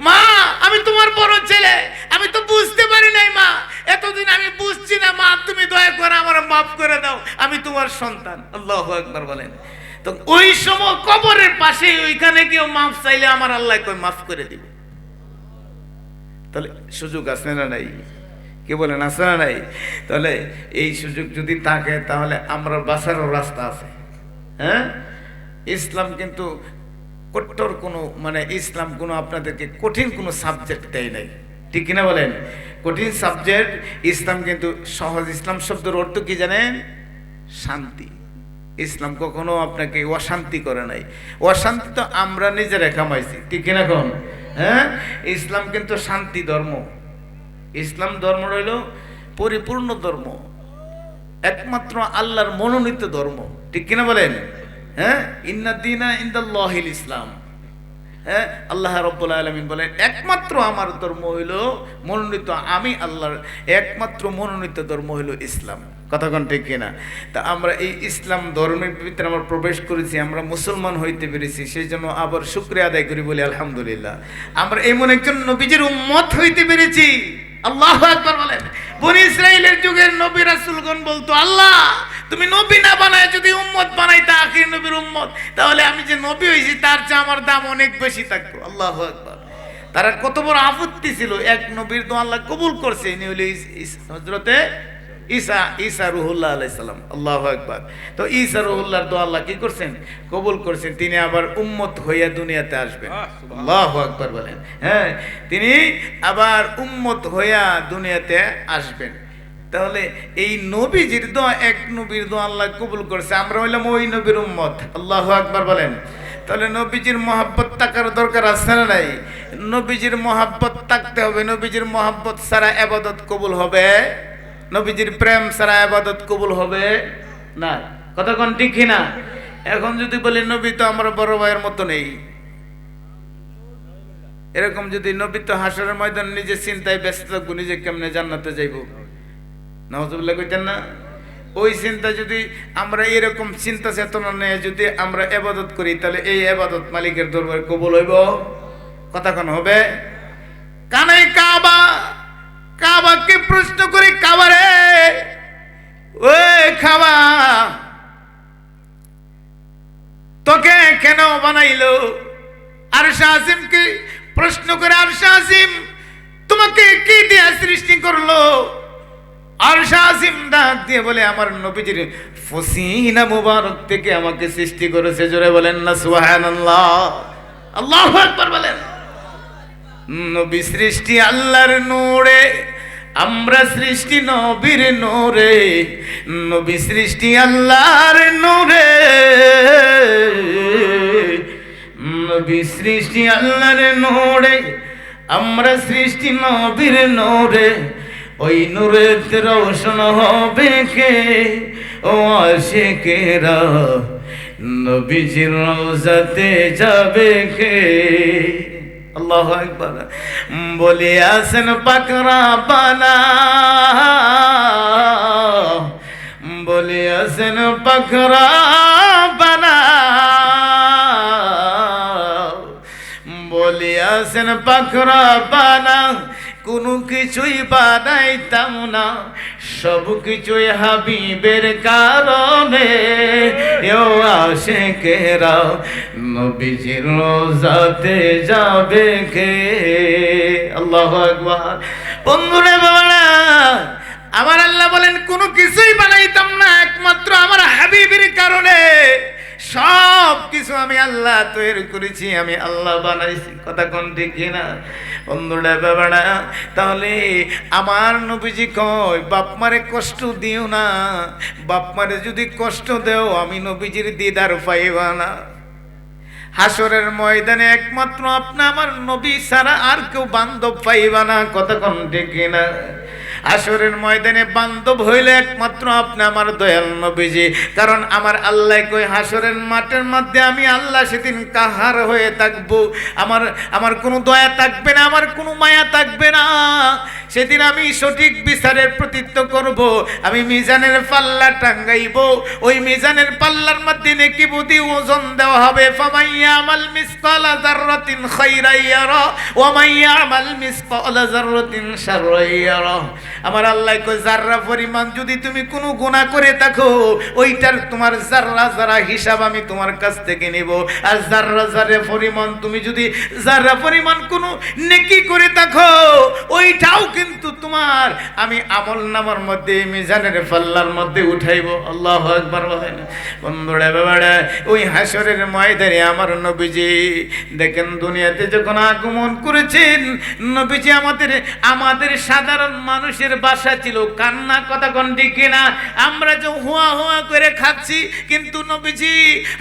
মা আমি তোমার বড় ছেলে, আমি তো বুঝতে পারি নাই মা, এতদিন আমি বুঝছি না মা, তুমি দয়া করে আমার মাফ করে দাও, আমি তোমার সন্তান। আল্লাহু আকবার বলেন। তো ওই সময় কবরের পাশে ওইখানে গিয়ে মাফ চাইলে আমার আল্লাহ কই মাফ করে দিবে। তাহলে সুযোগ আছে না নাই? কে বলেন আছে না নাই? তাহলে এই সুযোগ যদি থাকে তাহলে আমরা বাঁচারও রাস্তা আছে। হ্যাঁ, ইসলাম কিন্তু কঠোর কোনো ইসলাম কোনো আপনাদেরকে কঠিন কোনো সাবজেক্ট দেয় নাই, ঠিক কিনা বলেন? কঠিন সাবজেক্ট ইসলাম কিন্তু সহজ। ইসলাম শব্দের অর্থ কি জানেন? শান্তি। ইসলাম কখনো আপনাকে অশান্তি করে নাই। অশান্তি তো আমরা নিজেরা কামাইছি, ঠিক কিনা কোন? হ্যাঁ, ইসলাম কিন্তু শান্তি ধর্ম। ইসলাম ধর্ম রইল পরিপূর্ণ ধর্ম, একমাত্র আল্লাহর মনোনীত ধর্ম, ঠিক কিনা বলেন? হ্যাঁ, ইন্না দীনা ইনদাল্লাহিল ইসলাম। হ্যাঁ, আল্লাহ রাব্বুল আলামিন বলেন একমাত্র আমার ধর্ম হইল মনোনীত, আমি আল্লাহর একমাত্র মনোনীত ধর্ম হইল ইসলাম। কথাক্ষণ ঠিক কিনা? তা আমরা এই ইসলাম ধর্মের ভিতরে আমরা প্রবেশ করেছি, আমরা মুসলমান হইতে পেরেছি, সেই জন্য আবার শুকরিয়া আদায় করি, বলি আলহামদুলিল্লাহ। আমরা এমন একজন নবীজির উম্মত হইতে পেরেছি। আল্লাহু আকবার বলেন। বনি ইসরাইলের যুগের নবী রাসূলগণ বলতো, আল্লাহ তুমি নবী না বানায় যদি উম্মত বানাইতা, আখির নবীর উম্মত, তাহলে আমি যে নবী হইছি তার চেয়ে আমার দাম অনেক বেশি থাকতো। আল্লাহু আকবার। তারা কত বড় আপত্তি ছিল, এক নবীর তো আল্লাহ কবুল করছে, ইনি হলো হযরতে ঈসা রুহুল্লাহ আলাইহিস সালাম। আল্লাহু আকবার। তো ঈসা রুহুল্লাহর দোয়া আল্লাহ কি করছেন? কবুল করছেন। তিনি আবার উম্মত হইয়া দুনিয়াতে আসবেন। আল্লাহু আকবার বলেন। হ্যাঁ, তিনি আবার উম্মত হইয়া দুনিয়াতে আসবেন। তাহলে এই নবীজির দোয়া, এক নবীর দোয়া আল্লাহ কবুল করছে, আমরা হইলাম ওই নবীর উম্মত। আল্লাহু আকবার বলেন। তাহলে নবীজির মহব্বত থাকার দরকার আছে না নাই? নবীজির মহব্বত থাকতে হবে। নবীজির মহব্বত ছাড়া ইবাদত কবুল হবে? নবীজির প্রেম ছাড়া ইবাদত কবুল হবে না। কথা কোন ঠিক না? এখন যদি বলি নবী তো আমার বড় ভাইয়ের মতো নেই, এরকম যদি নবী তো হাসরের ময়দান নিজে চিন্তায় ব্যস্ত থাকবো, নিজে কেমনে জান্নাতে যাইব, নাউজুবিল্লাহ কইতেন না? ওই চিন্তা যদি আমরা এরকম চিন্তা চেতনা নিয়ে যদি আমরা ইবাদত করি, তাহলে এই ইবাদত মালিকের দরবারে কবুল হইব? কথা কোন হবে? কানাই কাবা, কাবাকে প্রশ্ন করি, কাবারে ওই কাবা তোকে কেন বানাইলো? আরশ আজিমকে প্রশ্ন করে, আরশ আজিম তোমাকে কি দিয়ে সৃষ্টি করলো? আরশ আজিম ডাক দিয়ে বলে, আমার নবীজির ফসিনা মুবারক থেকে আমাকে সৃষ্টি করেছে। জোরে বলেন না সুবহানাল্লাহ। আল্লাহু আকবার বলেন। নবী সৃষ্টি আল্লাহর নূরে, আমরা সৃষ্টি নবীর নূরে। নবী সৃষ্টি আল্লাহর নূরে, নবী সৃষ্টি আল্লাহর নূরে, আমরা সৃষ্টি নবীর নূরে। ওই নূরেতে রওশন হবে কে? ও আশিকেরা নবীজির রওজাতে যাবে কে? আল্লাহু আকবার। বলিয়াছেন পাকরা বানা, বলিয়াছেন পাকরা বানা, বলিয়াছেন পাকরা বানা, কোনো কিছুই বানাইতাম না, সব কিছুই হাবিবের কারণে। এও আশিকেরা নবীজির রোজাতে যাবে কে? আল্লাহু আকবার। বন্ধুরা বাবারা, আমার আল্লাহ বলেন কোনো কিছুই বানাইতাম না, একমাত্র আমার হাবিবের কারণে সব কিছু আমি আল্লাহ তৈরি করেছি, আমি আল্লাহ বানাইছি। কথা কোন ঠিক কিনা বন্ধুরা বাবারা? তাহলে আমার নবীজি কয় বাপ মারে কষ্ট দিও না, বাপ মারে যদি কষ্ট দেও আমি নবীজির দিদার পাইবা না। হাসরের ময়দানে একমাত্র আপনি আমার নবী ছাড়া আর কেউ বান্ধব পাইবা না। কথা কোন ঠিক কিনা? হাসরের ময়দানে বান্ধব হইলে একমাত্র আপনি আমার দয়াল নবীজি। কারণ আমার আল্লাহ কই হাসরের মাঠের মধ্যে আমি আল্লাহ সেদিন কাহার হয়ে থাকবো, আমার কোনো দয়া থাকবে না, আমার কোনো মায়া থাকবে না। সেদিন আমি সঠিক বিচারের প্রতিত্ব করব, আমি মিজানের পাল্লা টাঙ্গাইব, ওই মিজানের পাল্লার মধ্যে নেকি বুদ্ধি ওজন দেওয়া হবে। ফামাইয়া আমাল মিসকালা যাররাতিন খাইরান ইয়ারা ওয়া মাইয়া আমাল মিসকালা যাররাতিন শাররান ইয়ারা। আমার আল্লাহ কই জাররা পরিমাণ যদি তুমি কোনো গুনাহ করে থাকো, ওইটার তোমার জাররা জাররা হিসাব আমি তোমার কাছ থেকে নেব। আর জাররা জাররা পরিমাণ তুমি যদি জাররা পরিমাণ কোনো নেকি করে থাকো, ওইটাও কিন্তু তোমার আমি আমলনামার মধ্যে মিজানের পাল্লার মধ্যে উঠাইব। আল্লাহু আকবার বলেন। বন্ধুরা বাবারা, ওই হাসরের ময়দানে আমার নবীজি দেখেন দুনিয়াতে যখন আগমন করেছেন, নবীজি আমাদের সাধারণ মানুষের বাসা ছিল কান্না। কথা কোন ঠিক কিনা? আমরা যে হুয়া হুয়া করে খাচ্ছি, কিন্তু নবীজি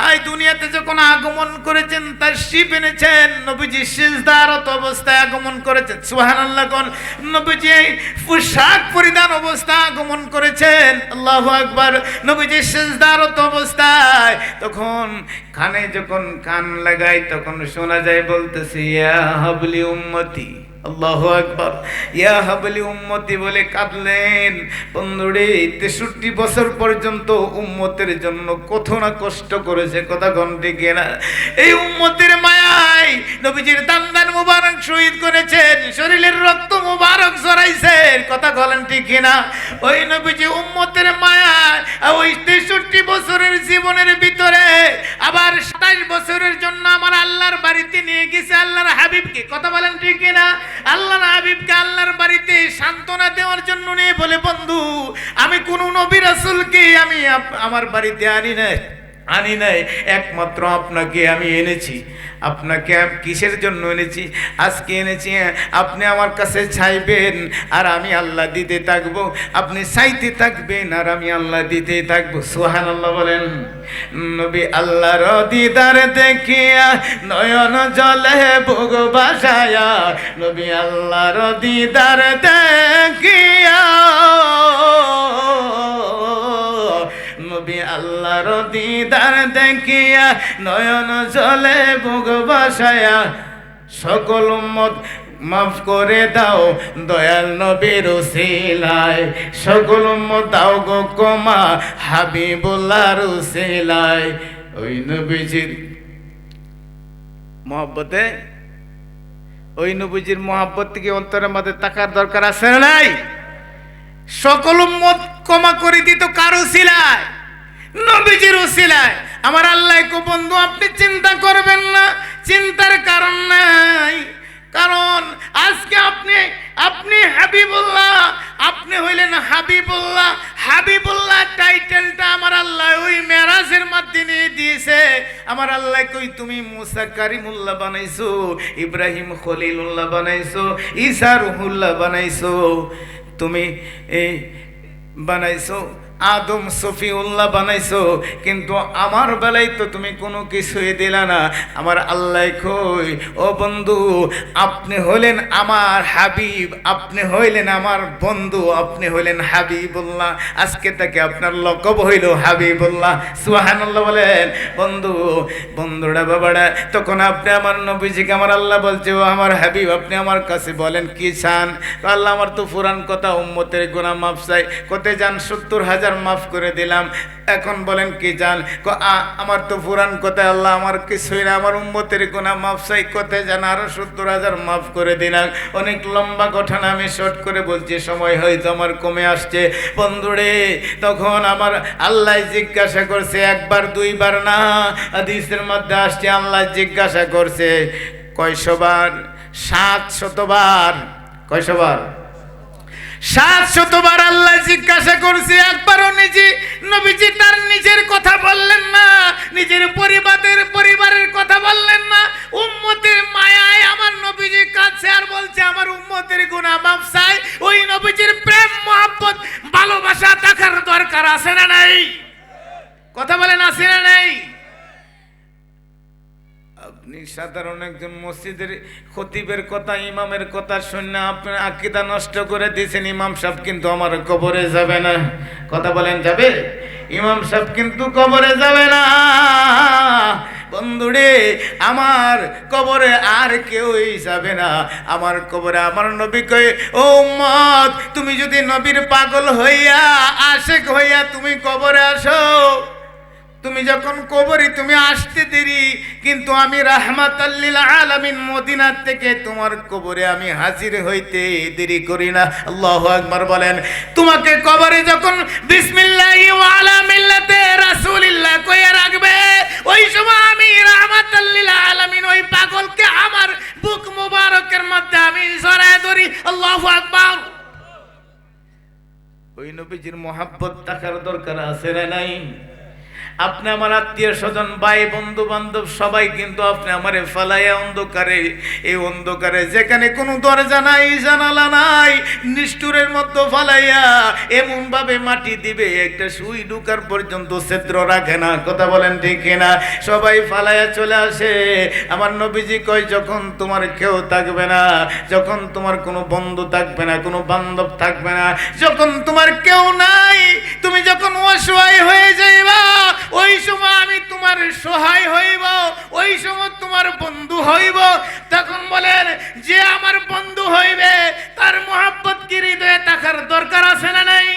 এই দুনিয়াতে যখন আগমন করেছেন তার শিব এনেছেন, নবীজি সিজদারত অবস্থায় আগমন করেছেন। সুবহানাল্লাহ কোন? নবীজি পোশাক পরিধান অবস্থায় আগমন করেছেন। আল্লাহু আকবার। নবীজি সিজদারত অবস্থায় তখন কানে যখন কান লাগায় তখন শোনা যায় বলতেছে ইয়া হাবলি উম্মতি। আল্লাহু আকবার। ইয়া হাবলি উম্মতি বলে কাঁদলেন। বন্ধুরে 63 বছর পর্যন্ত উম্মতের জন্য কত না কষ্ট করেছে। কথা কোন ঠিক কিনা? এই উম্মতের মায়ায় নবীজির দান মুবারক শহীদ করেছেন, শরীরের রক্ত মুবারক ঝরাইছেন। কথা বলেন ঠিক কিনা? ওই নবীজি উম্মতের মায়ায় ওই 63 বছরের জীবনের ভিতরে আবার 27 বছরের জন্য আমার আল্লাহর বাড়িতে নিয়ে গেছে আল্লাহর হাবিবকে। কথা বলেন ঠিক কিনা? আল্লাহর হাবিবকে আল্লাহর বাড়িতে সান্ত্বনা দেওয়ার জন্য নিয়ে বলে বন্ধু আমি কোন নবী রাসূলকে আমি আমার বাড়িতে আনি নাই, একমাত্র আপনাকে আমি এনেছি। আপনাকে কিসের জন্য এনেছি? আজকে এনেছি আপনি আমার কাছে চাইবেন আর আমি আল্লাহ দিতে থাকবো, আপনি চাইতে থাকবেন আর আমি আল্লাহ দিতে থাকবো। সুবহানাল্লাহ বলেন। নবী আল্লাহর দিদার দেখিয়া নয়ন জলে বুক ভাসায়া, নবী আল্লাহর দিদার দেখিয়া, নবী আল্লাহর দিদার দেখিয়া নয়ন জলে বুক ভাসায়া, সকল উম্মত মাফ করে দাও দয়াল নবীর উসিলায়, সকল উম্মত দাও গো ক্ষমা হাবিবুল্লাহর উসিলায়। ওই নবীজির মহব্বতে, ওই নবীজির মহব্বত থেকে অন্তরের মধ্যে তাকার দরকার আছে না নাই? সকল উম্মত ক্ষমা করে দিত কার উসিলায়? নবীজির উসিলায়। আমার আল্লাহ কো বন্ধু আপনি চিন্তা করবেন না, চিন্তার কারণ নাই। কারণ আজকে আপনি হাবিবুল্লাহ, আপনি হইলেন হাবিবুল্লাহ। হাবিবুল্লাহ টাইটেলটা আমার আল্লাহ ওই মেরাজের মাধ্যমে দিয়েছে। আমার আল্লাহ কই তুমি মুসা কারিমুল্লাহ বানাইছো, ইব্রাহিম খলিলুল্লাহ বানাইছো, ঈসা রুহুল্লাহ বানাইছো, তুমি বানাইছো, আদম সফিউল্লাহ বানাইছো, কিন্তু আমার বেলায় তো তুমি কোনো কিছুই দিলা না। আমার আল্লাহ কই, ও বন্ধু, আপনি হইলেন আমার হাবিব, আপনি হইলেন আমার বন্ধু, আপনি হইলেন হাবিবুল্লাহ। আজকে থেকে আপনার লকব হইল হাবিবুল্লাহ। সুবহানাল্লাহ বলেন। বন্ধুরা বাবারা, তখন আপনি আমার নবীজিকে আমার আল্লাহ বলছে, ও আমার হাবিব, আপনি আমার কাছে বলেন কি চান? আল্লাহ, আমার তো পুরান কথা, উম্মতের গুনাহ মাফ চাই। কোথায় যান? 70,000 মাফ করে দিলাম, এখন বলেন কি চান? আমার তো পুরান কথা, আল্লাহ আমার কিছুই না, আমার উম্মতের গুনাহ মাফ চাই। কোথায় যান? আরো 70,000 মাফ করে দিলাম। অনেক লম্বা ঘটনা, আমি শর্ট করে বলছি, সময় হয়তো আমার কমে আসছে। বন্ধুরে, তখন আমার আল্লাহ জিজ্ঞাসা করছে, একবার দুইবার না, হাদিসের মধ্যে আসছে, আল্লাহ জিজ্ঞাসা করছে কয়শবার? 700 বার। কয়শবার? 700 বার আল্লাহ জিজ্ঞাসা করছে। একবারও নবীজি তার নিজের কথা বললেন না, নিজের পরিবারের কথা বললেন না। উম্মতের মায়ায় আমার নবীজি কাছে আর বলছে, আমার উম্মতের গুনাহ মাফ চাই। ওই নবীজির প্রেম মহব্বত ভালোবাসা থাকার দরকার আছে না নাই? কথা বলেন, আছে না নাই? আপনি সাধারণ একজন মসজিদের খতিবের কথা, ইমামের কথা শুনে আপনার আকীদা নষ্ট করে দিয়েছেন। ইমাম সাহেব কিন্তু আমার কবরে যাবে না। কথা বলেন, যাবে? ইমাম সাহেব কিন্তু কবরে যাবে না। বন্ধুরে, আমার কবরে আর কেউই যাবে না। আমার কবরে আমার নবী কয়, ও উম্মত, তুমি যদি নবীর পাগল হইয়া, আশেক হইয়া তুমি কবরে আসো, তুমি যখন কবরে তুমি আসতে দেরি, কিন্তু আমি রাহমাতাল লিল আলামিন মদিনা থেকে তোমার কবরে আমি হাজির হইতে দেরি করি না। আল্লাহু আকবার বলেন। তোমাকে কবরে যখন বিসমিল্লাহি ওয়া আলা মিল্লাতে রাসূলিল্লাহ কইয়া রাখবে, ওই সময় আমি রাহমাতাল লিল আলামিন ওই পাগলকে আমার বুক মুবারকের মধ্যে আমি জড়ায় ধরি। আল্লাহু আকবার। ওই নবীজির মহব্বত থাকার দরকার আছে না নাই? আপনি আমার আত্মীয় স্বজন, ভাই, বন্ধু বান্ধব সবাই কিন্তু আপনি আমারে ফালাইয়া অন্ধকারে, এই অন্ধকারে যেখানে কোনো দরজা নাই, জানালা নাই, নিষ্ঠুরের মধ্যে ফালাইয়া এমন ভাবে মাটি দিবে, একটা সুই ঢুকার পর্যন্ত ছিদ্র রাখে না। কথা বলেন ঠিক কিনা? সবাই ফালাইয়া চলে আসে। আমার নবীজি কয়, যখন তোমার কেউ থাকবে না, যখন তোমার কোনো বন্ধু থাকবে না, কোনো বান্ধব থাকবে না, যখন তোমার কেউ নাই, তুমি যখন অসহায় হয়ে যাইবা, ওই সময় আমি তোমার সহায় হইব, ওই সময় তোমার বন্ধু হইব। তখন বলেন, যে আমার বন্ধু হইবে তার মহব্বত কি হৃদয়ে থাকার দরকার আছে না নাই?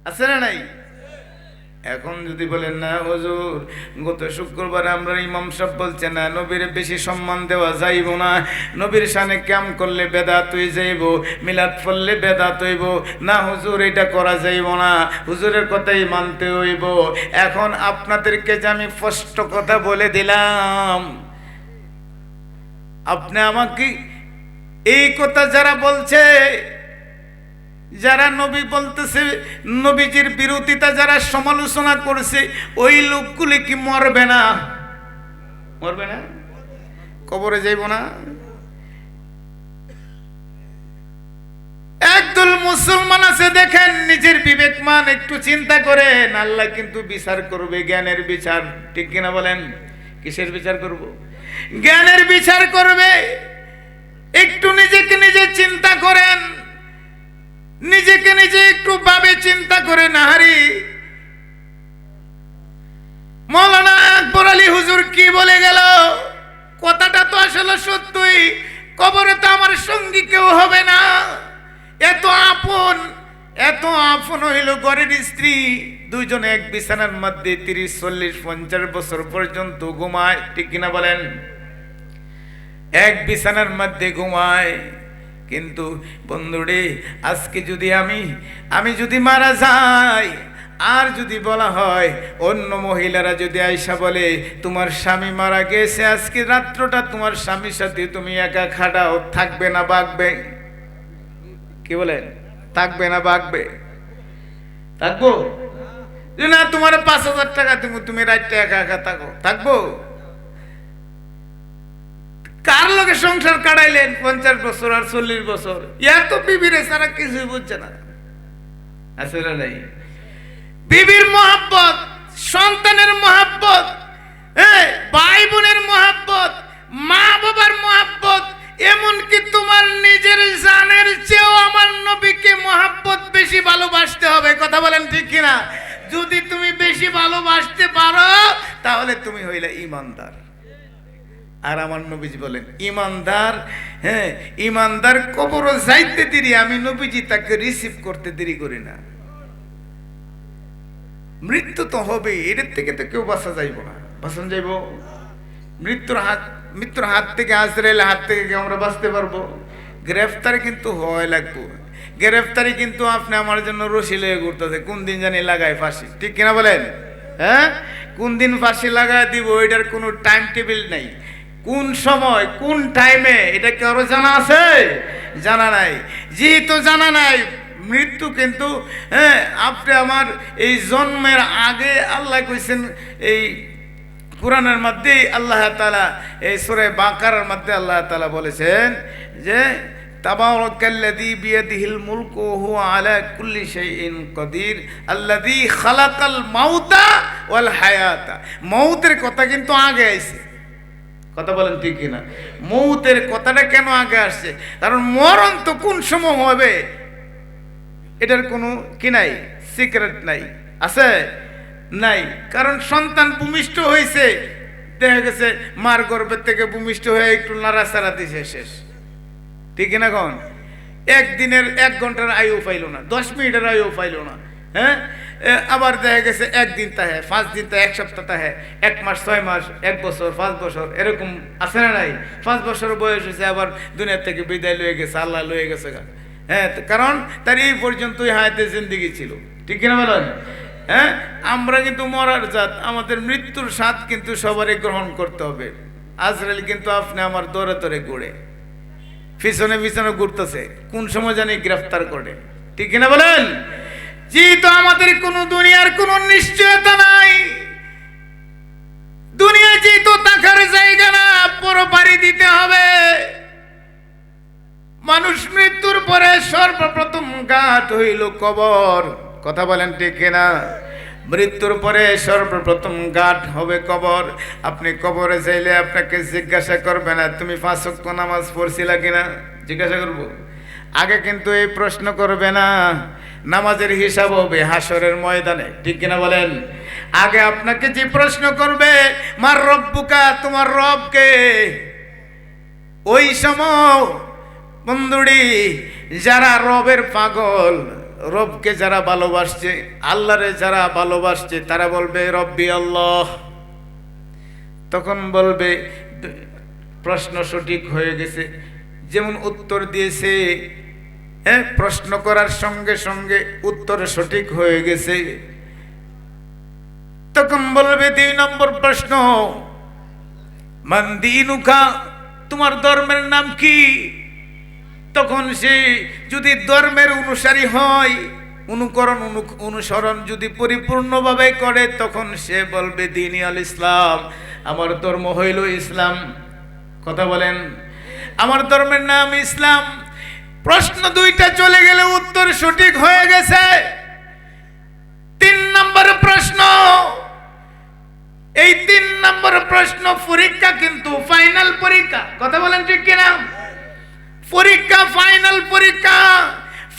আছে না নাই? এখন যদি বলেন, না হুজুর, গত শুক্রবার আমরা ইমাম সাহেব বলছে না নবীর বেশি সম্মান দেওয়া যাইব না, নবীর শানে ক্যাম করলে বেদাত হয়ে যাইব, মিলাদ পড়লে বেদাত হইব, না হুজুর এটা করা যাইব না, হুজুরের কথাই মানতে হইব। এখন আপনাদেরকে যে আমি স্পষ্ট কথা বলে দিলাম, আপনি আমাকে এই কথা যারা বলছে, যারা নবী বলতেছে, নবীজির বিরোধিতা যারা সমালোচনা করছে, ওই লোকগুলি কি মরবে না? মরবে না? কবরে যাইব না? একদল মুসলমান আছে, দেখেন, নিজের বিবেকমান একটু চিন্তা করেন, আল্লাহ কিন্তু বিচার করবে, জ্ঞানের বিচার। ঠিক কিনা বলেন? কিসের বিচার করব? জ্ঞানের বিচার করবে। একটু নিজেকে নিজে চিন্তা করেন, নিজেকে নিজে একটু ভাবে চিন্তা করে নাহারি। মৌলানা আকবর আলী হুজুর কি বলে গেল, কথাটা তো আসলে সত্যই। কবরে তো আমার সঙ্গী কেউ হবে না। এত আপন, এত আপন হইল ঘরের স্ত্রী, দুইজনে এক বিছানার মধ্যে 30, 40, 50 বছর পর্যন্ত ঘুমায়। ঠিক কিনা বলেন? এক বিছানার মধ্যে ঘুমায়। কিন্তু বন্ধুরে, আজকে যদি আমি যদি মারা যাই, আর যদি বলা হয়, অন্য মহিলারা যদি আয়সা বলে, তোমার স্বামী মারা গেছে, আজকে রাত্রটা তোমার স্বামীর সাথে তুমি একা খাটাও, থাকবে না বাগবে? কি বলেন? থাকবে না বাগবে? থাকবো না? তোমার 5,000 টাকা তুমি রাতটা একা একা থাকো, থাকবো? কার লগে সংসার কাটাইলেন 50 বছর আর 40 বছর, ইয়ার তো বিবিরে সারা কিছুই বুঝছে না, আসলে নাই। বিবির মহাব্বত, সন্তানের মহাব্বত, ভাই বোনের মহাব্বত, মা বাবার মহাব্বত, এমনকি তোমার নিজের জানের চেয়েও আমার নবীকে মহাব্বত বেশি ভালোবাসতে হবে। কথা বলেন ঠিক কিনা? যদি তুমি বেশি ভালোবাসতে পারো তাহলে তুমি হইলে ঈমানদার। আর আমার নবীজি বলেন ঈমানদার, ঈমানদার কবরও যাইতে দেরি, আমি নবীজি তাকে রিসিভ করতে দেরি করি না। মৃত্যু তো হবে, এর থেকে তো কেউ বাঁচা যাইব না, বাঁচান যাইব? মৃত্যুর হাত থেকে, আজরাইলের হাত থেকে কি আমরা বাঁচতে পারবো? গ্রেফতারি কিন্তু হয় লাগবো। গ্রেফতারি কিন্তু আপনি আমার জন্য রশি লেগে ঘুরতেছে, কোন দিন জানি লাগায় ফাঁসি, ঠিক কিনা বলেন? কোন দিন ফাঁসি লাগায় দিব এটার কোনো টাইম টেবিল নাই। কোন সময় কোন টাইমে এটা কি আরো জানা আছে? জানা নাই। যেহেতু জানা নাই, মৃত্যু কিন্তু আপনি আমার এই জন্মের আগে আল্লাহ কইছেন, এই কুরআনের মধ্যে আল্লাহ তাআলা এই সূরা বাকারার মধ্যে আল্লাহ তাআলা বলেছেন যে তাবারাকাল্লাযী বিয়াদিহিল মুলকু ওয়া হুয়া আলা কুল্লি শাইইন কাদির আল্লাযী খালাকাল মাউতা ওয়াল হায়াতা। মৌতের কথা কিন্তু আগে আইছে, কথা বলেন ঠিক কিনা? মৌতের কথাটা কেন আগে আসছে? কারণ মরণ তো কোন সময় হবে এটার কোনো কি নাই, সিক্রেট নাই, আছে নাই। কারণ সন্তান ভূমিষ্ঠ হয়েছে, দেখা গেছে মার গর্ভের থেকে ভূমিষ্ঠ হয়ে একটু নাড়াচাড়া দিছে, শেষ, ঠিক না? কোন একদিনের 1 ঘন্টার আয়ু পাইল না, 10 মিনিটের আয়ু পাইল না, আবার দেখা গেছে 1 দিন তাহে, 5 দিন তাহে, 1 সপ্তাহ তাহে, 1 মাস, 6 মাস, 1 বছর, 5 বছর, এরকম আছে না নাই? 5 বছর বয়স হয়েছে, আবার দুনিয়া থেকে বিদায় লয়ে গেছে, আল্লাহ লয়ে গেছে। কারণ তার এই পর্যন্তই হায়াতে জিন্দেগি ছিল, ঠিক কিনা বলেন? আমরা কিন্তু মরার জাত, আমাদের মৃত্যুর স্বাদ কিন্তু সবারই গ্রহণ করতে হবে। আজরাইল কিন্তু আপনি আমার দৌড়ে দৌড়ে ঘুরে, পিছনে পিছনে ঘুরতেছে, কোন সময় জানি গ্রেফতার করে, ঠিক কিনা বলেন? যেহেতু আমাদের কোনো দুনিয়ার কোনো নিশ্চয়তা নাই, দুনিয়া যেহেতু থাকার জায়গা না, পুরো বাড়ি দিতে হবে। মানুষ মৃত্যুর পরে সর্বপ্রথম ঘাট হইল কবর, কথা বলেন ঠিক কিনা? মৃত্যুর পরে সর্বপ্রথম ঘাট হবে কবর। আপনি কবরে যাইলে আপনাকে জিজ্ঞাসা করবে না তুমি 5 ওয়াক্ত নামাজ পড়ছিলা কিনা, জিজ্ঞাসা করবো। আগে কিন্তু এই প্রশ্ন করবে না, নামাজের হিসাব হবে হাসরের ময়দানে, ঠিক কিনা বলেন? আগে আপনাকে যে প্রশ্ন করবে মার রব্বুকা, তোমার রবকে। ওই সময় বন্ধুরি যারা রবের পাগল, রবকে যারা ভালোবাসছে, আল্লাহরে যারা ভালোবাসছে, তারা বলবে রব্বি আল্লাহ। তখন বলবে প্রশ্ন সঠিক হয়ে গেছে, যেমন উত্তর দিয়েছে, প্রশ্ন করার সঙ্গে সঙ্গে উত্তর সঠিক হয়ে গেছে। তখন বলবে 2 নম্বর প্রশ্ন, মান দীনুকা, তোমার ধর্মের নাম কি? তখন সে যদি ধর্মের অনুসারী হয়, অনুসরণ যদি পরিপূর্ণভাবে করে, তখন সে বলবে দীনি আল ইসলাম, আমার ধর্ম হইল ইসলাম। কথা বলেন, আমার ধর্মের নাম ইসলাম। প্রশ্ন 2টা চলে গেলে উত্তর সঠিক হয়ে গেছে। 3 নম্বর প্রশ্ন, এই 3 নম্বর প্রশ্ন পরীক্ষা, কিন্তু ফাইনাল পরীক্ষা, কথা বলেন ঠিক কিনা? পরীক্ষা, ফাইনাল পরীক্ষা।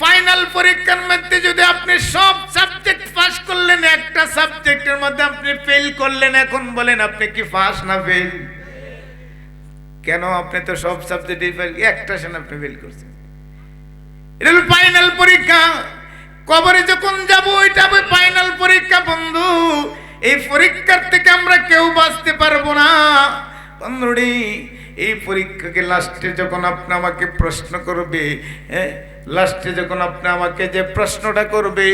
ফাইনাল পরীক্ষার মধ্যে যদি আপনি সব সাবজেক্ট পাস করলেন, একটা সাবজেক্টের মধ্যে আপনি ফেল করলেন, এখন বলেন আপনি কি পাস না ফেল? কেন? আপনি তো সব সাবজেক্টে ফেল, একটা সেন আপনি ফেল করছেন। এটা হলো ফাইনাল পরীক্ষা। কবরে যখন যাব ওইটা হবে ফাইনাল পরীক্ষা। বন্ধু, এই পরীক্ষার থেকে আমরা কেউ বাঁচতে পারবো না বন্ধুরি। এই পরীক্ষাকে লাস্টে যখন আপনি আমাকে প্রশ্ন করবে, লাস্টে যখন আপনি আমাকে যে প্রশ্নটা করবে,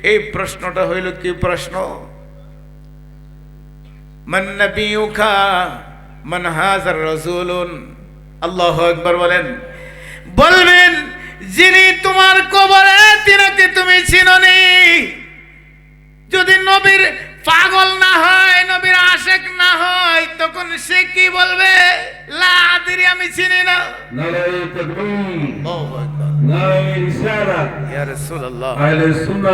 এই প্রশ্নটা হইল কি প্রশ্ন? মান নাবিয়ুকা মান হাযার রাসূলুন। আল্লাহু আকবার বলেন। বলবেন যিনি তোমার কবরে, তিনাকে তুমি চিনোনি। যদি নবীর পাগল না হয়, নবীর আশেক না হয়, তখন সে কি বলবে? লা আদরি, আমি আমি চিনি না। নারায়ে তাকবীর, আল্লাহু আকবার। নারায়ে রিসালাত, ইয়া রাসূলুল্লাহ। আহলে সুন্নাহ